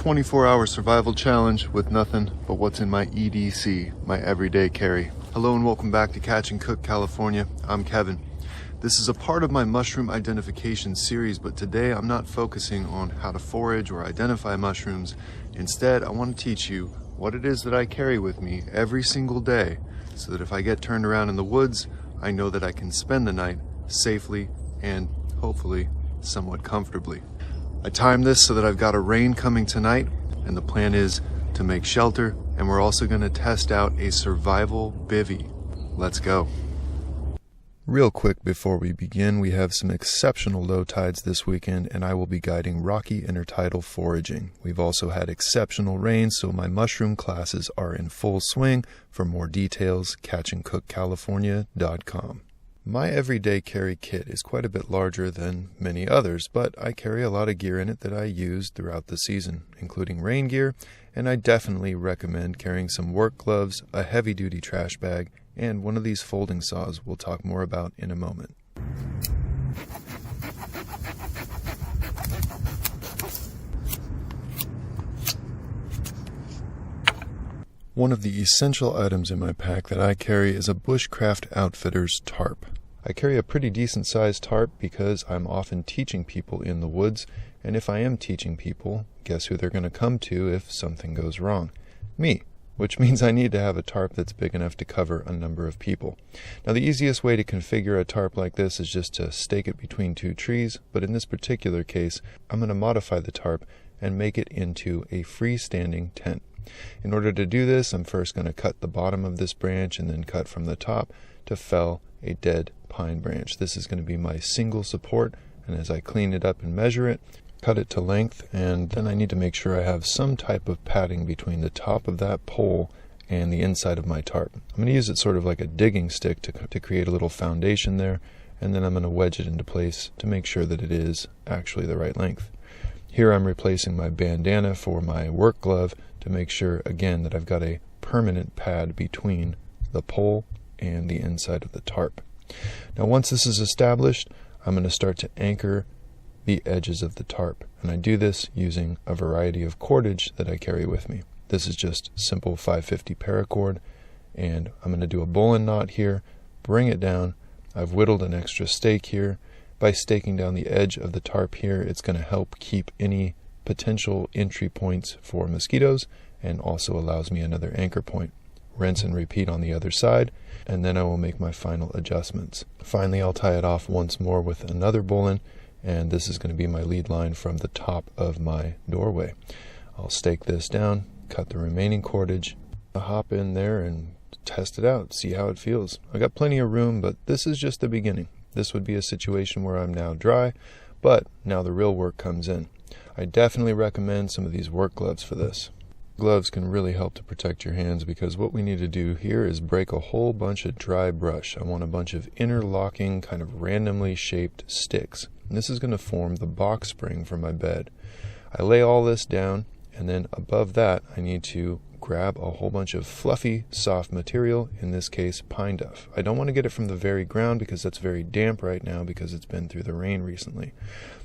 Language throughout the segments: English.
24-hour survival challenge with nothing but what's in my EDC, my everyday carry. Hello and welcome back to Catch and Cook California. I'm Kevin. This is a part of my mushroom identification series, but today I'm not focusing on how to forage or identify mushrooms. Instead, I want to teach you what it is that I carry with me every single day so that if I get turned around in the woods, I know that I can spend the night safely and hopefully somewhat comfortably. I timed this so that I've got a rain coming tonight, and the plan is to make shelter, and we're also going to test out a survival bivvy. Let's go. Real quick before we begin, we have some exceptional low tides this weekend, and I will be guiding rocky intertidal foraging. We've also had exceptional rain, so my mushroom classes are in full swing. For more details, catchandcookcalifornia.com. My everyday carry kit is quite a bit larger than many others, but I carry a lot of gear in it that I use throughout the season, including rain gear, and I definitely recommend carrying some work gloves, a heavy-duty trash bag, and one of these folding saws we'll talk more about in a moment. One of the essential items in my pack that I carry is a Bushcraft Outfitters tarp. I carry a pretty decent sized tarp because I'm often teaching people in the woods, and if I am teaching people, guess who they're going to come to if something goes wrong? Me, which means I need to have a tarp that's big enough to cover a number of people. Now the easiest way to configure a tarp like this is just to stake it between two trees, but in this particular case, I'm going to modify the tarp and make it into a freestanding tent. In order to do this, I'm first going to cut the bottom of this branch and then cut from the top to fell a dead pine branch. This is going to be my single support, and as I clean it up and measure it, cut it to length, and then I need to make sure I have some type of padding between the top of that pole and the inside of my tarp. I'm going to use it sort of like a digging stick to create a little foundation there, and then I'm going to wedge it into place to make sure that it is actually the right length. Here I'm replacing my bandana for my work glove to make sure, again, that I've got a permanent pad between the pole and the inside of the tarp. Now once this is established, I'm going to start to anchor the edges of the tarp, and I do this using a variety of cordage that I carry with me. This is just simple 550 paracord, and I'm going to do a bowline knot here, bring it down. I've whittled an extra stake here. By staking down the edge of the tarp here, it's going to help keep any potential entry points for mosquitoes and also allows me another anchor point. Rinse and repeat on the other side, and then I will make my final adjustments. Finally, I'll tie it off once more with another bowline, and this is going to be my lead line from the top of my doorway. I'll stake this down, cut the remaining cordage, hop in there and test it out, see how it feels. I got plenty of room, but this is just the beginning. This would be a situation where I'm now dry, but now the real work comes in. I definitely recommend some of these work gloves for this. Gloves can really help to protect your hands because what we need to do here is break a whole bunch of dry brush. I want a bunch of interlocking, kind of randomly shaped sticks. And this is going to form the box spring for my bed. I lay all this down, and then above that I need to grab a whole bunch of fluffy, soft material, in this case pine duff. I don't want to get it from the very ground because that's very damp right now because it's been through the rain recently.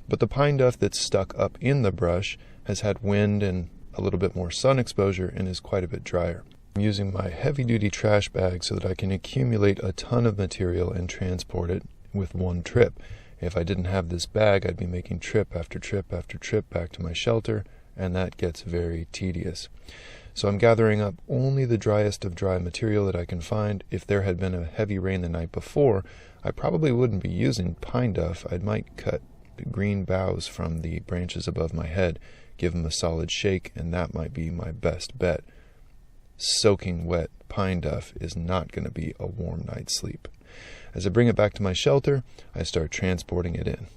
But the pine duff that's stuck up in the brush has had wind and a little bit more sun exposure and is quite a bit drier. I'm using my heavy-duty trash bag so that I can accumulate a ton of material and transport it with one trip. If I didn't have this bag, I'd be making trip after trip after trip back to my shelter, and that gets very tedious. So I'm gathering up only the driest of dry material that I can find. If there had been a heavy rain the night before, I probably wouldn't be using pine duff. I might cut green boughs from the branches above my head, give them a solid shake, and that might be my best bet. Soaking wet pine duff is not going to be a warm night's sleep. As I bring it back to my shelter, I start transporting it in.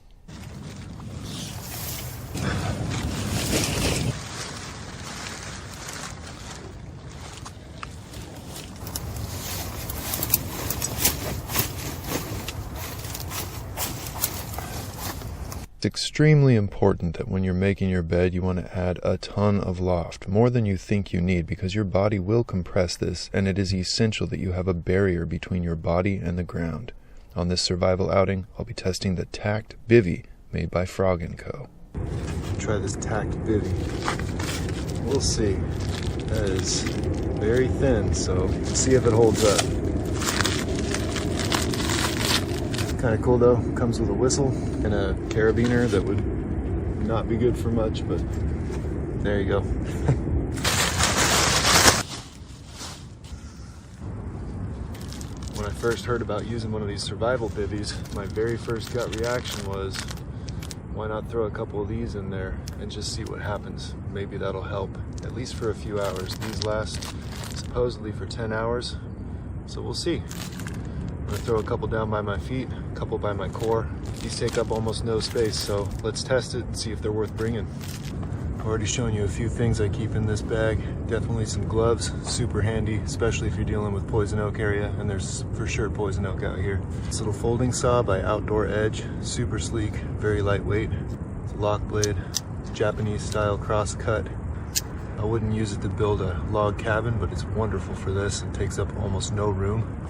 It's extremely important that when you're making your bed, you want to add a ton of loft, more than you think you need, because your body will compress this, and it is essential that you have a barrier between your body and the ground. On this survival outing, I'll be testing the Tact Bivvy made by Frog&Co. Try this Tact Bivvy. We'll see. That is very thin, so we'll see if it holds up. Kind of cool though. Comes with a whistle and a carabiner that would not be good for much, but there you go. When I first heard about using one of these survival bivvies, my very first gut reaction was, why not throw a couple of these in there and just see what happens? Maybe that'll help, at least for a few hours. These last supposedly for 10 hours, so we'll see. I'm gonna throw a couple down by my feet, a couple by my core. These take up almost no space, so let's test it and see if they're worth bringing. I've already shown you a few things I keep in this bag. Definitely some gloves, super handy, especially if you're dealing with poison oak area, and there's for sure poison oak out here. This little folding saw by Outdoor Edge, super sleek, very lightweight. It's a lock blade, Japanese style cross cut. I wouldn't use it to build a log cabin, but it's wonderful for this. It takes up almost no room.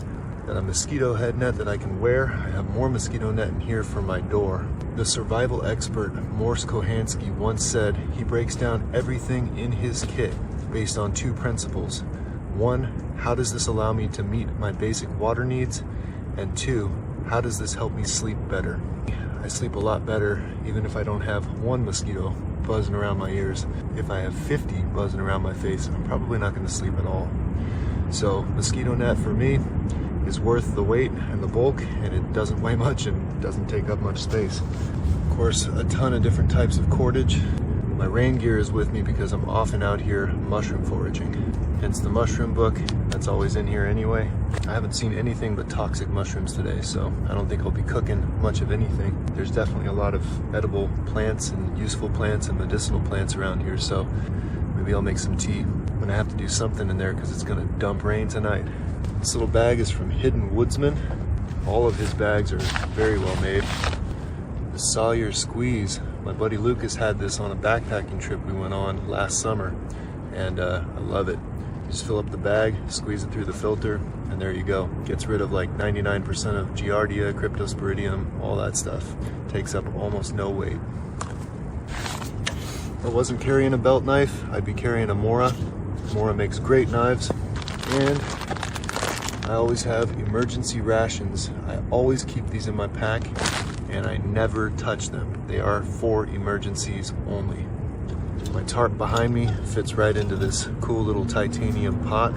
Got a mosquito head net that I can wear. I have more mosquito net in here for my door. The survival expert Morse Kohansky once said he breaks down everything in his kit based on two principles. One, how does this allow me to meet my basic water needs? And two, how does this help me sleep better? I sleep a lot better even if I don't have one mosquito buzzing around my ears. If I have 50 buzzing around my face, I'm probably not going to sleep at all. So mosquito net for me is worth the weight and the bulk, and it doesn't weigh much and doesn't take up much space. Of course, a ton of different types of cordage. My rain gear is with me because I'm often out here mushroom foraging. Hence the mushroom book, that's always in here anyway. I haven't seen anything but toxic mushrooms today, so I don't think I'll be cooking much of anything. There's definitely a lot of edible plants and useful plants and medicinal plants around here, so maybe I'll make some tea. I'm gonna have to do something in there because it's gonna dump rain tonight. This little bag is from Hidden Woodsman. All of his bags are very well made. The Sawyer Squeeze. My buddy Lucas had this on a backpacking trip we went on last summer, and I love it. You just fill up the bag, squeeze it through the filter, and there you go. Gets rid of like 99% of Giardia, Cryptosporidium, all that stuff. Takes up almost no weight. If I wasn't carrying a belt knife, I'd be carrying a Mora. Mora makes great knives, and I always have emergency rations. I always keep these in my pack, and I never touch them. They are for emergencies only. My tarp behind me fits right into this cool little titanium pot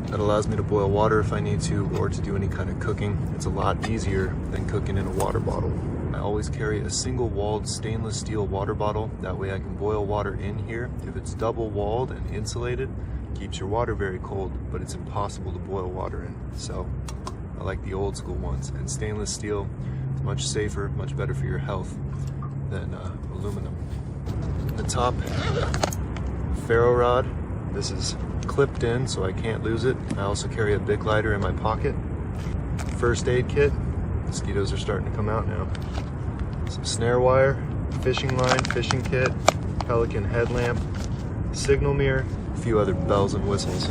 that allows me to boil water if I need to, or to do any kind of cooking. It's a lot easier than cooking in a water bottle. I always carry a single-walled stainless steel water bottle. That way I can boil water in here. If it's double-walled and insulated, keeps your water very cold, but it's impossible to boil water in. So I like the old school ones. And stainless steel is much safer, much better for your health than aluminum. The top ferro rod, this is clipped in so I can't lose it. I also carry a Bic lighter in my pocket. First aid kit, mosquitoes are starting to come out now. Some snare wire, fishing line, fishing kit, pelican headlamp, signal mirror, a few other bells and whistles.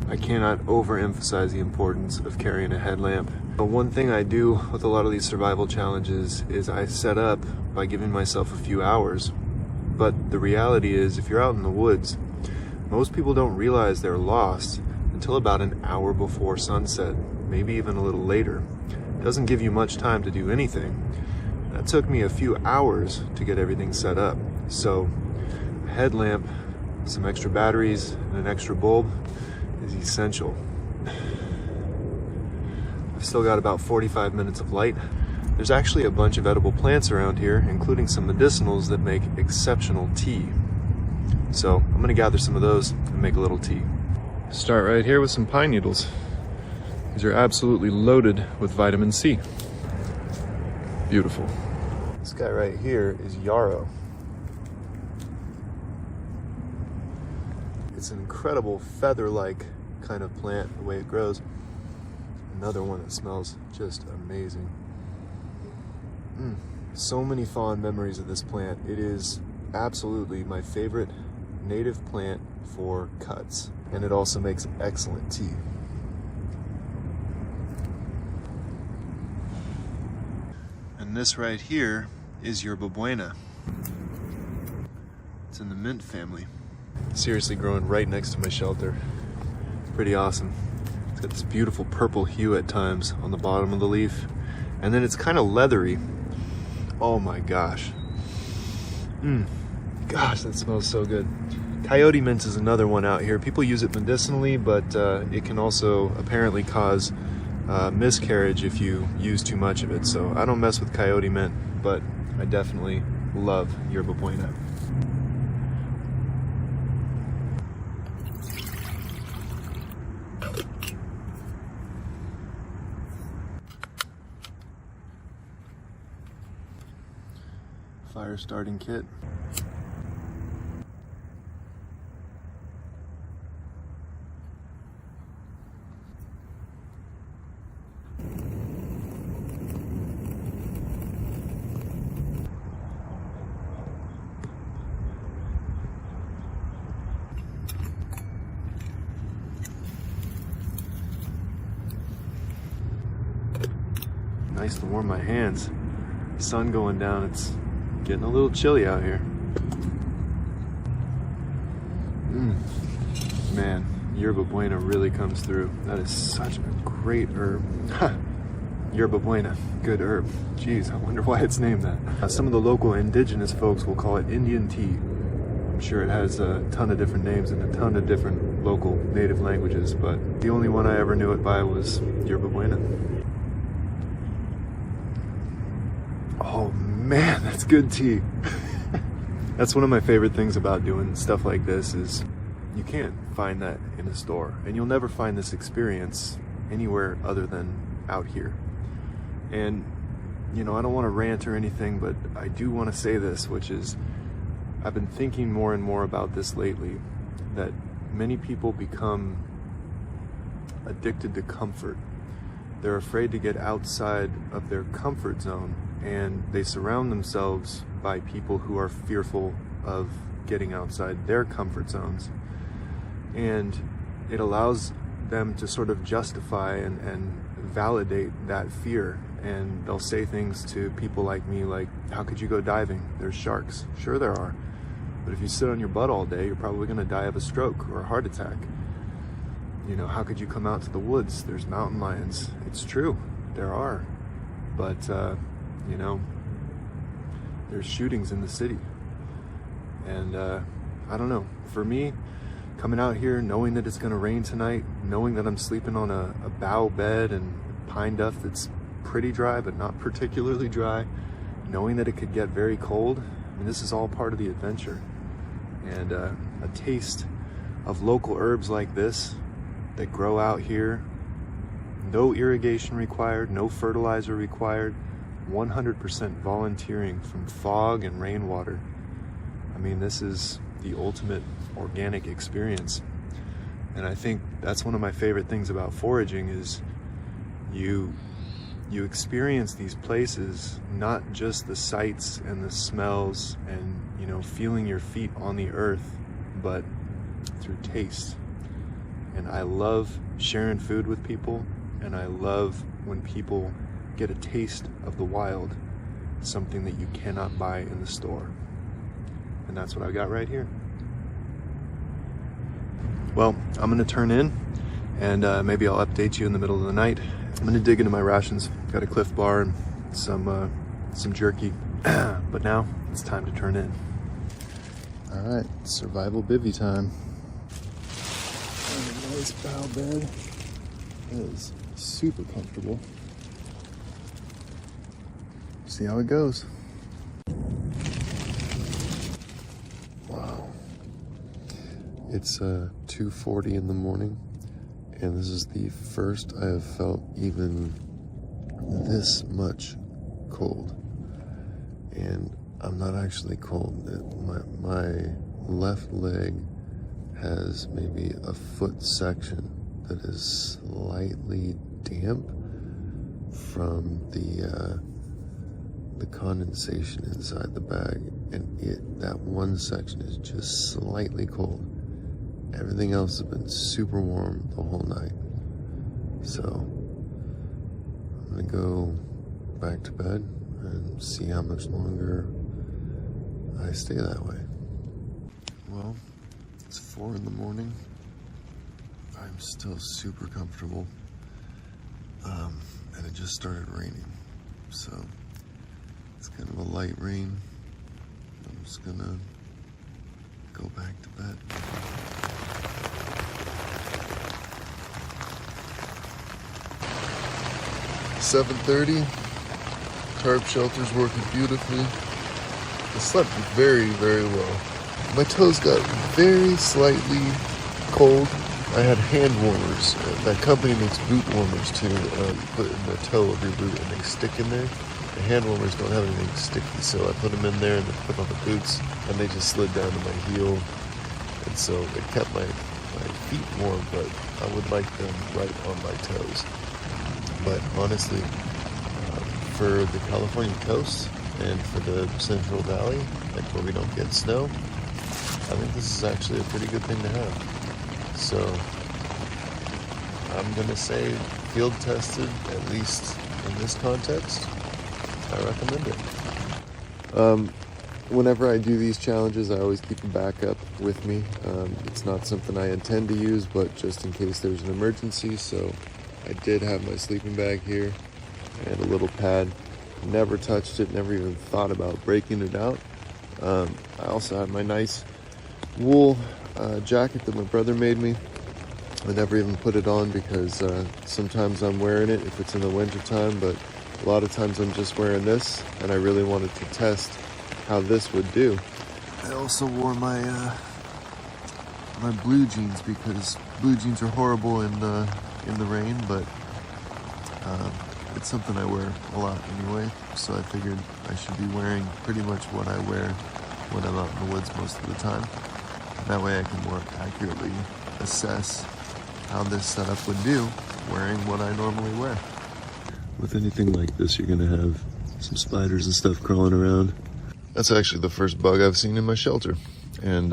I cannot overemphasize the importance of carrying a headlamp. But one thing I do with a lot of these survival challenges is I set up by giving myself a few hours. But the reality is, if you're out in the woods, most people don't realize they're lost until about an hour before sunset, maybe even a little later. It doesn't give you much time to do anything. That took me a few hours to get everything set up. So a headlamp, some extra batteries, and an extra bulb is essential. I've still got about 45 minutes of light. There's actually a bunch of edible plants around here, including some medicinals that make exceptional tea. So I'm gonna gather some of those and make a little tea. Start right here with some pine needles. These are absolutely loaded with vitamin C. Beautiful. This guy right here is yarrow. It's an incredible feather-like kind of plant, the way it grows. Another one that smells just amazing. So many fond memories of this plant. It is absolutely my favorite native plant for cuts, and it also makes excellent tea. And this right here is Yerba Buena. It's in the mint family. Seriously growing right next to my shelter. Pretty awesome. It's got this beautiful purple hue at times on the bottom of the leaf. And then it's kind of leathery. Oh my gosh. Gosh, that smells so good. Coyote mint is another one out here. People use it medicinally, but it can also apparently cause miscarriage if you use too much of it. So I don't mess with coyote mint, but I definitely love Yerba Buena. Fire starting kit. Nice to warm my hands. Sun going down, it's getting a little chilly out here. Man, Yerba Buena really comes through. That is such a great herb. Yerba Buena, good herb. Jeez, I wonder why it's named that. Some of the local indigenous folks will call it Indian tea. I'm sure it has a ton of different names in a ton of different local native languages, but the only one I ever knew it by was Yerba Buena. Oh man, that's good tea. That's one of my favorite things about doing stuff like this is you can't find that in a store, and you'll never find this experience anywhere other than out here. And you know, I don't want to rant or anything, but I do want to say this, which is I've been thinking more and more about this lately, that many people become addicted to comfort. They're afraid to get outside of their comfort zone, and they surround themselves by people who are fearful of getting outside their comfort zones. And it allows them to sort of justify and validate that fear. And they'll say things to people like me like, how could you go diving? There's sharks. Sure there are. But if you sit on your butt all day, you're probably going to die of a stroke or a heart attack. You know, how could you come out to the woods? There's mountain lions. It's true, there are. But, you know, there's shootings in the city. And I don't know, for me, coming out here, knowing that it's going to rain tonight, knowing that I'm sleeping on a bough bed and pine duff that's pretty dry but not particularly dry, knowing that it could get very cold, I mean, this is all part of the adventure. And a taste of local herbs like this that grow out here, no irrigation required, no fertilizer required, 100% volunteering from fog and rainwater. I mean, this is the ultimate organic experience. And I think that's one of my favorite things about foraging is you experience these places, not just the sights and the smells and, you know, feeling your feet on the earth, but through taste. And I love sharing food with people, and I love when people get a taste of the wild, something that you cannot buy in the store. And that's what I got right here. Well, I'm gonna turn in, and maybe I'll update you in the middle of the night. I'm gonna dig into my rations. Got a Cliff Bar and some jerky. But now it's time to turn in. All right, Survival Bivvy time. A nice bough bed. It is super comfortable. See how it goes. Wow. It's 2:40 in the morning, and this is the first I have felt even this much cold. And I'm not actually cold. My left leg has maybe a foot section that is slightly damp from the condensation inside the bag, and that one section is just slightly cold. Everything else has been super warm the whole night. So I'm gonna go back to bed. and see how much longer I stay that way. Well, it's 4 in the morning. I'm still super comfortable. And it just started raining. So it's kind of a light rain. I'm just gonna go back to bed. 7:30. Tarp shelter's working beautifully. I slept very, very well. My toes got very slightly cold. I had hand warmers. That company makes boot warmers too. You put in the toe of your boot and they stick in there. The hand warmers don't have anything sticky, so I put them in there and then put on the boots, and they just slid down to my heel. And so it kept my feet warm, but I would like them right on my toes. But honestly, for the California coast and for the Central Valley, like where we don't get snow, I think this is actually a pretty good thing to have. So I'm gonna say field tested, at least in this context. I recommend it. Whenever I do these challenges, I always keep a backup with me. It's not something I intend to use, but just in case there's an emergency. So I did have my sleeping bag here and a little pad. Never touched it, never even thought about breaking it out. I also have my nice wool jacket that my brother made me. I never even put it on because sometimes I'm wearing it if it's in the winter time, but a lot of times I'm just wearing this, and I really wanted to test how this would do. I also wore my my blue jeans because blue jeans are horrible in the rain, but it's something I wear a lot anyway, so I figured I should be wearing pretty much what I wear when I'm out in the woods most of the time. That way I can more accurately assess how this setup would do wearing what I normally wear. With anything like this, you're gonna have some spiders and stuff crawling around. That's actually the first bug I've seen in my shelter. And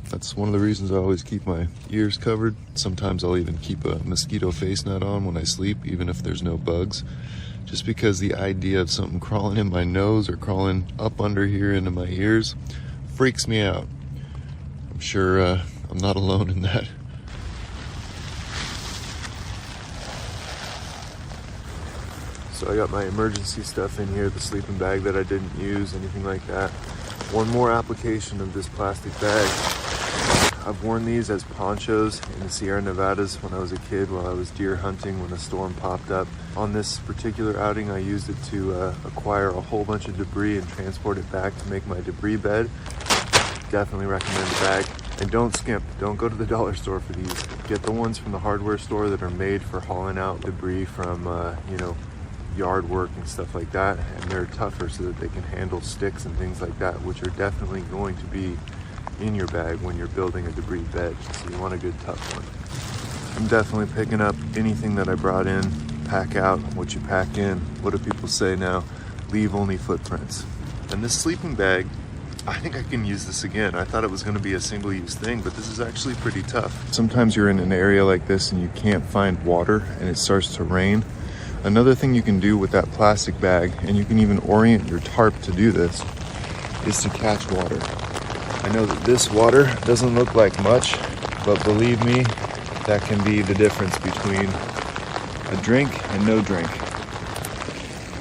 that's one of the reasons I always keep my ears covered. Sometimes I'll even keep a mosquito face net on when I sleep, even if there's no bugs. Just because the idea of something crawling in my nose or crawling up under here into my ears freaks me out. I'm sure I'm not alone in that. So I got my emergency stuff in here, the sleeping bag that I didn't use, anything like that. One more application of this plastic bag. I've worn these as ponchos in the Sierra Nevadas when I was a kid while I was deer hunting when a storm popped up. On this particular outing, I used it to acquire a whole bunch of debris and transport it back to make my debris bed. Definitely recommend the bag. And don't skimp, don't go to the dollar store for these. Get the ones from the hardware store that are made for hauling out debris from, yard work and stuff like that, and they're tougher so that they can handle sticks and things like that, which are definitely going to be in your bag when you're building a debris bed, so you want a good tough one. I'm definitely picking up anything that I brought in. Pack out what you pack in. What do people say now? Leave only footprints. And this sleeping bag, I think I can use this again. I thought it was going to be a single-use thing, but this is actually pretty tough. Sometimes you're in an area like this and you can't find water and it starts to rain. Another thing you can do with that plastic bag, and you can even orient your tarp to do this, is to catch water. I know that this water doesn't look like much, but believe me, that can be the difference between a drink and no drink.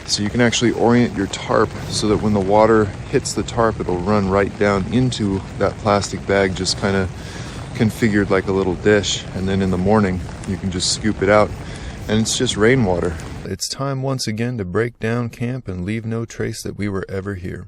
So you can actually orient your tarp so that when the water hits the tarp, it'll run right down into that plastic bag, just kind of configured like a little dish. And then in the morning, you can just scoop it out, and it's just rainwater. It's time once again to break down camp and leave no trace that we were ever here.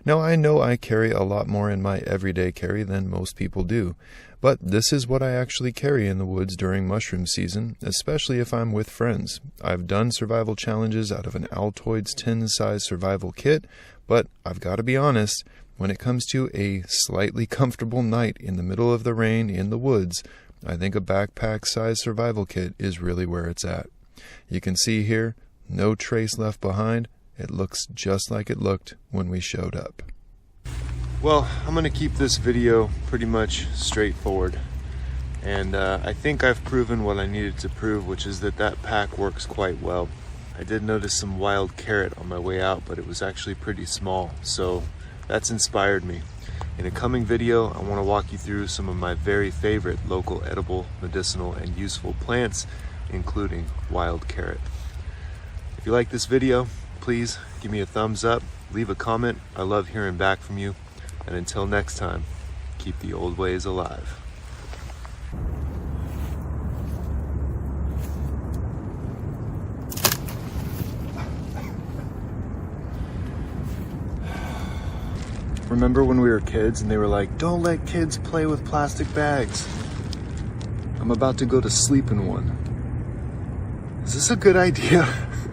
Now I know I carry a lot more in my everyday carry than most people do, but this is what I actually carry in the woods during mushroom season, especially if I'm with friends. I've done survival challenges out of an Altoids 10-size survival kit, but I've got to be honest, when it comes to a slightly comfortable night in the middle of the rain in the woods, I think a backpack-sized survival kit is really where it's at. You can see here, no trace left behind. It looks just like it looked when we showed up. Well, I'm going to keep this video pretty much straightforward. And I think I've proven what I needed to prove, which is that pack works quite well. I did notice some wild carrot on my way out, but it was actually pretty small, so that's inspired me. In a coming video, I want to walk you through some of my very favorite local edible, medicinal, and useful plants, including wild carrot. If you like this video, please give me a thumbs up, leave a comment. I love hearing back from you. And until next time, keep the old ways alive. Remember when we were kids and they were like, don't let kids play with plastic bags? I'm about to go to sleep in one. Is this a good idea?